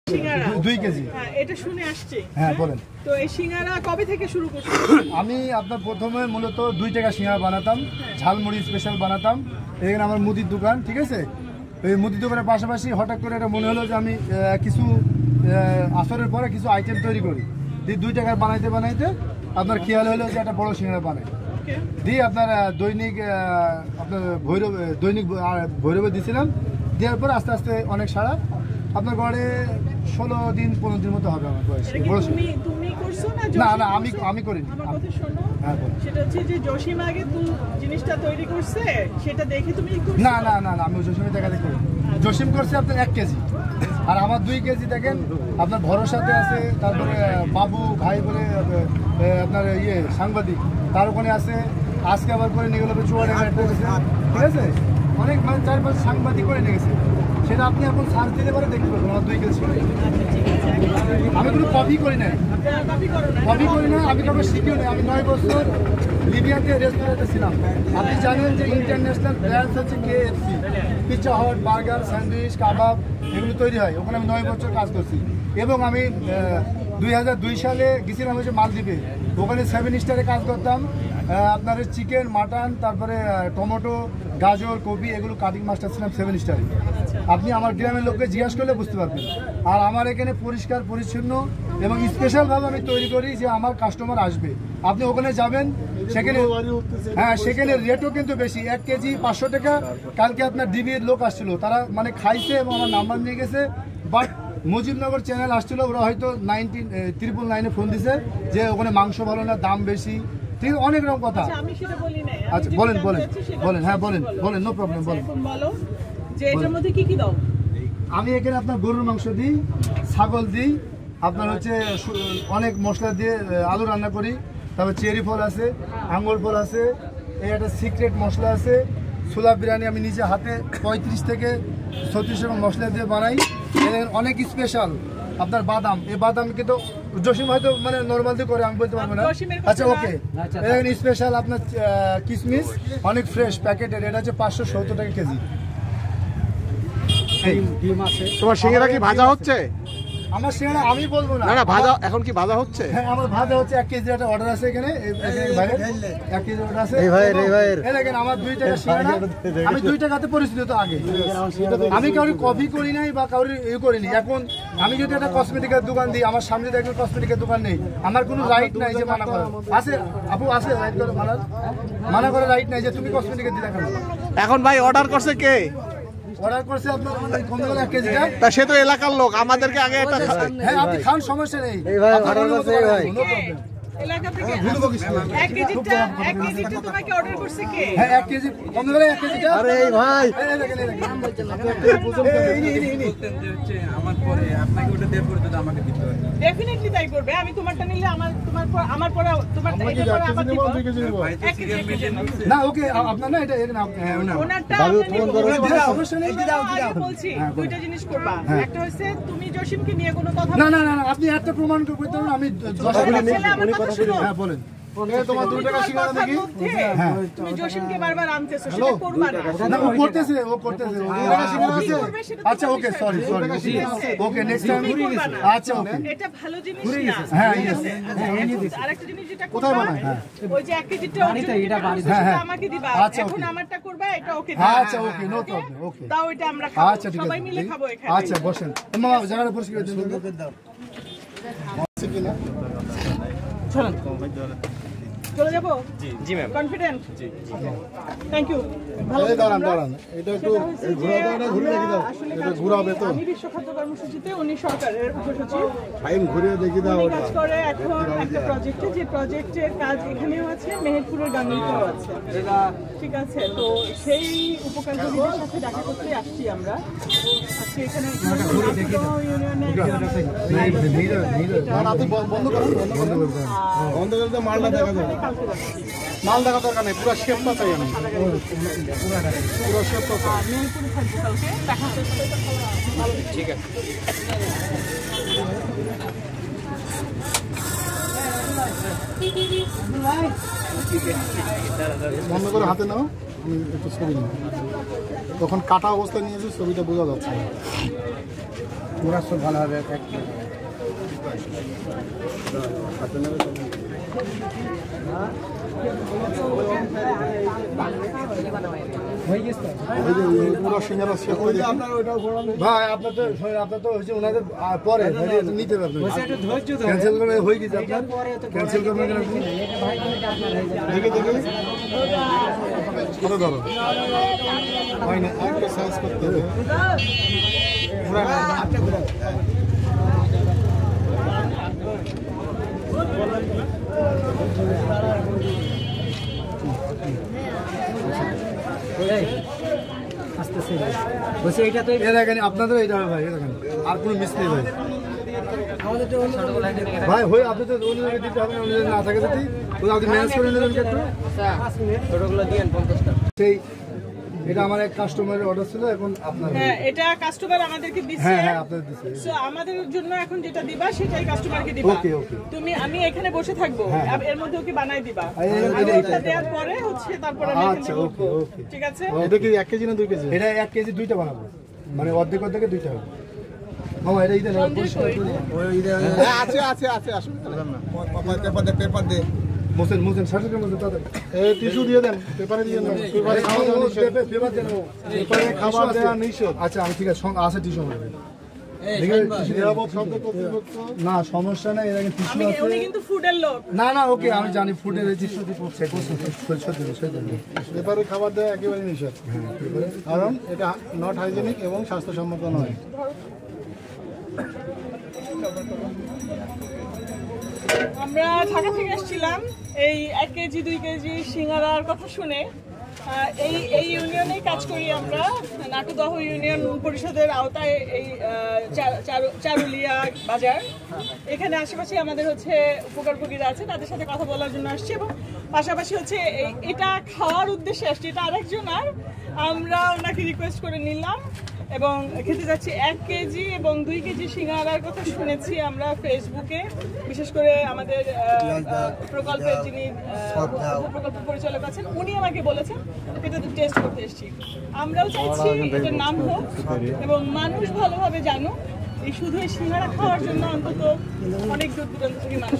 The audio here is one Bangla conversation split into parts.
2 কেজি। হ্যাঁ, এটা শুনে আসছে। হ্যাঁ বলেন। তো এই সিঙ্গারা কবে থেকে শুরু করছেন? আমি আপনার প্রথমে মূলত 2 টাকা সিঙ্গারা বানাতাম, ঝালমুড়ি স্পেশাল বানাতাম। এখানে আমার মুদির দোকান, ঠিক আছে। এই মুদির দোকানের পাশাপাশি হঠাৎ করে এটা মনে হলো যে আমি কিছু আসরের পরে কিছু আইটেম তৈরি করি। 2 টাকার বানাইতে বানাইতে আপনার খেয়াল হলো যে একটা বড় সিঙ্গারা বানাই। দিয়ে আপনার দৈনিক আপনার ভৈরবে দিয়েছিলাম। দেওয়ার পর আস্তে আস্তে অনেক সারা আপনার ঘরে 16 দিন 15 দিন মতো হবে আমার বয়স। তুমি করছো না? না, আমি করিনি। আমার কথা শোনো। হ্যাঁ, সেটা হচ্ছে যে জসিম আগে জিনিসটা তৈরি করছে, সেটা দেখে তুমি করছো? না, আমি জসিমের জায়গাতে করি। জসিম করছে আপনার 1 কেজি, আর আমার 2 কেজি। দেখেন আপনার ভরসাতে আছে, তারপরে বাবু ভাই বলে আপনার সাংবাদিক, তার ওখানে আছে। আজকে আবার করে নিয়ে গেল চুয়াডাঙ্গা, ঠিক আছে। অনেক মানে 4-5 সাংবাদিক করে নিয়ে গেছে। সেটা আপনি এখন সার্চ দিতে পারে দেখতে পাবেন আমার 2 কেজি। আমি কোনো কপি করি না, আমি কাউকে শিখিও না। আমি 9 বছর লিবিয়াতে রেস্টুরেন্টে ছিলাম। আপনি জানেন যে ইন্টারন্যাশনাল ব্র্যান্ডস হচ্ছে KFC, Pizza Hut, burger, sandwich, কাবাব এগুলো তৈরি হয়। ওখানে আমি 9 বছর কাজ করছি। এবং আমি 2002 সালে গেছিলাম হচ্ছে মালদ্বীপে। ওখানে 7 স্টারে কাজ করতাম। আপনার চিকেন, মাটন, তারপরে টমেটো, গাজর, কপি এগুলো কাটিং মাস্টার ছিলাম 7 স্টারে। আপনি আমার গ্রামের লোককে জিজ্ঞাসা করলে বুঝতে পারবেন। আর আমার এখানে পরিষ্কার পরিচ্ছন্ন এবং স্পেশালভাবে আমি তৈরি করি যে আমার কাস্টমার আসবে। আপনি ওখানে যাবেন, সেখানে রেটও কিন্তু বেশি। 1 কেজি 500 টাকা। কালকে আপনার ডিবির লোক আসছিল, তারা মানে খাইছে এবং আমার নাম্বার নিয়ে গেছে। বাট মুজিবনগর চ্যানেল আসছিল, ওরা হয়তো 999-999 ফোন দিছে যে ওখানে মাংস ভালো না, দাম বেশি, ঠিক আছে, অনেক রকম কথা। আচ্ছা বলেন। হ্যাঁ বলেন, নো প্রবলেম, বলেন। আমি এখানে আপনার গরুর মাংস দিই, ছাগল দিই, আপনার হচ্ছে অনেক মশলা দিয়ে আলু রান্না করি। তারপর চেরি ফল আছে, আঙ্গুর ফল আছে, এই একটা সিক্রেট মশলা আছে। ছোলা বিরিয়ানি আমি নিজে হাতে 35 থেকে 36 রকম মশলা দিয়ে বানাই। অনেক স্পেশাল আপনার বাদাম, এই বাদাম কিন্তু জসিম হয়তো মানে নর্মাল দিয়ে করে, আমি বলতে পারবো না। আচ্ছা ওকে, এখানে স্পেশাল আপনার কিশমিশ, অনেক ফ্রেশ প্যাকেটের, এটা হচ্ছে 570 টাকা কেজি। তোমার সিঙ্গারা কি ভাজা হচ্ছে? আমার সিঙ্গারা আমি বলবো না, ভাজা এখন কি ভাজা হচ্ছে? হ্যাঁ, আমার ভাজা হচ্ছে। 1 কেজি একটা অর্ডার আছে এখানে, 1 কেজি অর্ডার আছে। দেখেন আমার 2 টাকা সিঙ্গারা, আমি 2 টাকাতে পরিচিত তো আগে। আমি কাউরি কপি করি নাই বা কাউরি করিনি। এখন আমি যদি একটা কসমেটিকের দোকান দিই, আমার সামনে দেখবেন কসমেটিকের দোকান নেই, আমার কোনো রাইট নাই যে মানা করার। আছে আপু, আছে রাইট করে মানা করার রাইট নাই যে তুমি কসমেটিকের দিলে কেন। এখন ভাই অর্ডার করছে কে? অর্ডার করছে আপনার কমবেলা 1 কেজিটা। তা সে তো এলাকার লোক, আমাদেরকে আগে একটা। হ্যাঁ, আপনি খান, সমস্যা নেই। এলাকা থেকে 1 কেজিটা তোমাকে অর্ডার করছে কে? হ্যাঁ, 1 কেজি কমবেলা 1 কেজিটা। আরে এই ভাই, আমার পরে আপনাকে ওটা দেব করে তো আমাকে দিতে হবে। ডেফিনেটলি তাই করবে। আমি তোমারটা নিলে আমার পরে তোমারটা এটা পরে আবার দিব। না ওকে, আপনার না এটা ওনারটা সমস্যা নেই। বলছি 2টা জিনিস করবা। একটা হচ্ছে তুমি জসিমকে নিয়ে কোনো কথা না, আপনি একটা প্রমাণ করতে পারবেন। আমি হ্যাঁ বলেন। তোমার 2 টাকা সিঙ্গারা দেখি। হ্যাঁ, তুমি জসিমকে বারবার আনতেছো, সেটা করবা না। ও করতেছে। 2 টাকা সিঙ্গারা আছে। আচ্ছা ওকে, সরি। ওকে, নেক্সট টাইম। আচ্ছা ওকে, এটা ভালো জিনিস না। হ্যাঁ ইয়েস। আরেকটা জিনিস যেটা কোথায় বানায়? ওই যে 1 কেজিটা আমাকে দিবা, এখন আমারটা করবা, এটা ওকে দিবা। আচ্ছা ওকে, নো প্রবলেম। ওকে, দাও, এটা আমরা খাবো। আচ্ছা ঠিক আছে, সবাই মিলে খাবো এখানে। আচ্ছা বসেন। মামা জায়গাটা পরিষ্কার করে দাও। চলুন চলে যাবো। জি ম্যাম, কনফিডেন্ট? জি থ্যাংক ইউ। ভালো দাঁড়ান, এটা একটু ঘুরে দেখি দাও। এটা ঘুরাবে তো। আমি বিশ্ব খাদ্য কর্মসূচিতে উনি সরকারের উপসচিব। টাইম ঘুরে দেখি দাও। উনি কাজ করে এখন একটা প্রজেক্টে, যে প্রজেক্টের কাজ এখানেও আছে, মেহেরপুরের গাঙ্গিতেও আছে। ঠিক আছে, তো সেই উপকারীদের সাথে দেখা করতে আসছি আমরা আজকে এখানে। বন্ধ করে মালটা দেখা যাবে। মাল দেখা দরকার নেই, পুরো শেপটা চাই আমি। পুরো শেপটা চাই। মেহেরপুরে থাকবো কালকে, দেখা হচ্ছে। ঠিক আছে। বন্ধ করে হাতে নাও, আমি একটু ছবি নিই। তখন কাটা অবস্থায় নিয়েছি, ছবিটা বোঝা যাচ্ছে। ওরা সব ভালো হবে ভাই আপনার তো হচ্ছে ওনাদের পরে নিতে পারবেন ক্যান্সেল করে হয়ে গেছে আপনার ক্যান্সেল করবেন দেখে ধরো হয় না একটা সাইজ করতে হবে আপনাদের এইটা হবে ভাই দেখেন আর কোনো মিস নেই ভাই ভাই হয়ে আপনি তো দিতে হবে না থাকে যদি আপনি ম্যানেজ করে নেবেন একটু সেই এটা আমার এক কাস্টমারের অর্ডার ছিল এখন আপনার হ্যাঁ এটা কাস্টমার আমাদেরকে দিচ্ছে হ্যাঁ হ্যাঁ আপনাদের দিচ্ছে সো আমাদের জন্য এখন যেটা দিবা সেটাই কাস্টমারকে দিবা ওকে ওকে তুমি আমি এখানে বসে থাকবো এর মধ্যে ওকে বানাই দিবা এটা দেওয়ার পরে হচ্ছে তারপরে আমি আচ্ছা ওকে ওকে ঠিক আছে এটা কি 1 কেজি না 2 কেজি এটা 1 কেজি দুইটা বানাবো মানে অর্ধেক অর্ধেকে দুইটা হবে মামা এটা ইদে আছে আসুন না পেপার দে মোসেন সার্টিফিকেট মধ্যে তাদের টিস্যু দিয়ে দেন পেপারে দিয়ে দেন পেপারে খাওয়া দেন পেপারে খাবার দেওয়া নিষেধ আচ্ছা আমি ঠিক আছে আছে টিস্যু হবে না সমস্যা নাই এর আগে টিস্যু আছে উনি কিন্তু ফুডের লোক না না ওকে আমি জানি ফুডের রেজিস্ট্রি পেপারে খাবার দেওয়া একেবারে নিষেধ কারণ এটা নট হাইজেনিক এবং স্বাস্থ্যসম্মত নয় আমরা ঢাকা থেকে এসেছিলাম এই 1 কেজি 2 কেজি সিঙ্গারার কথা শুনে এই ইউনিয়নে কাজ করি আমরা নাটুদহ ইউনিয়ন পরিষদের আওতায় এই চারুলিয়া বাজার এখানে আশেপাশে আমাদের হচ্ছে উপকারভোগীরা আছে তাদের সাথে কথা বলার জন্য আসছি এবং পাশাপাশি হচ্ছে এটা খাওয়ার উদ্দেশ্যে আসছি এটা আরেকজন আর আমরা ওনাকে রিকোয়েস্ট করে নিলাম এবং খেতে যাচ্ছি 1 কেজি এবং 2 কেজি সিঙ্গারার কথা শুনেছি আমরা ফেসবুকে বিশেষ করে আমাদের প্রকল্পের যিনি প্রকল্প পরিচালক আছেন উনি আমাকে বলেছেন এটা তো টেস্ট করতে এসেছি আমরাও চাইছি এটার নাম হোক এবং মানুষ ভালোভাবে জানুক এই শুধু এই সিঙ্গারা খাওয়ার জন্য অন্তত অনেক দূর দূরান্ত থেকে মানুষ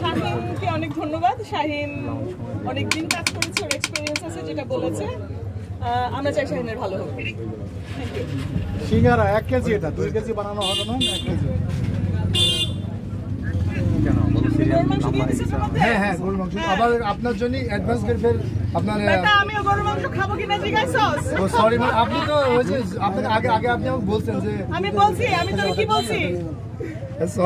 শাহিনকে অনেক ধন্যবাদ শাহিন অনেকদিন কাজ করেছে ওর এক্সপিরিয়েন্স আছে যেটা বলেছে আমরা চাই শাহিনের ভালো হোক সিঙ্গারা 1 কেজি এটা 2 কেজি বানানো হবে না 1 কেজি হ্যাঁ হ্যাঁ গরুর মাংস আবার আপনার জন্য অ্যাডভান্স ফের আপনার আমি গরুর মাংস খাবো কিনা জিজ্ঞাসা ও সরি ম্যাম আপনি তো ওই যে আপনার আগে আপনি আমাকে বলছেন যে আমি বলছি আমি তো কি বলছি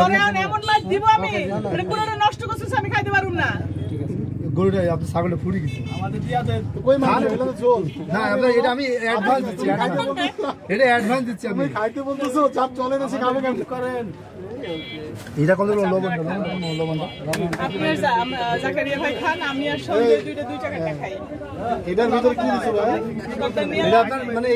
তোরে এমন মাছ দিব আমি মানে পুরোটা নষ্ট করছিস আমি খাইতে পারুম না গরুটা আপনি ছাগলে ফুড়ি গেছে আমাদের দিয়া দেন কই মাছ এটা তো ঝোল না আপনার এটা আমি অ্যাডভান্স দিচ্ছি এটা অ্যাডভান্স দিচ্ছি আমি খাইতে বলতেছো চাপ চলে না সে খাবে কেন করেন এটা কত লবণ আপনার জাকারিয়া ভাই খান আমি আর সঙ্গে দুইটা 2 টাকা খাই এটার ভিতরে কি দিছো ভাই এটা আপনার মানে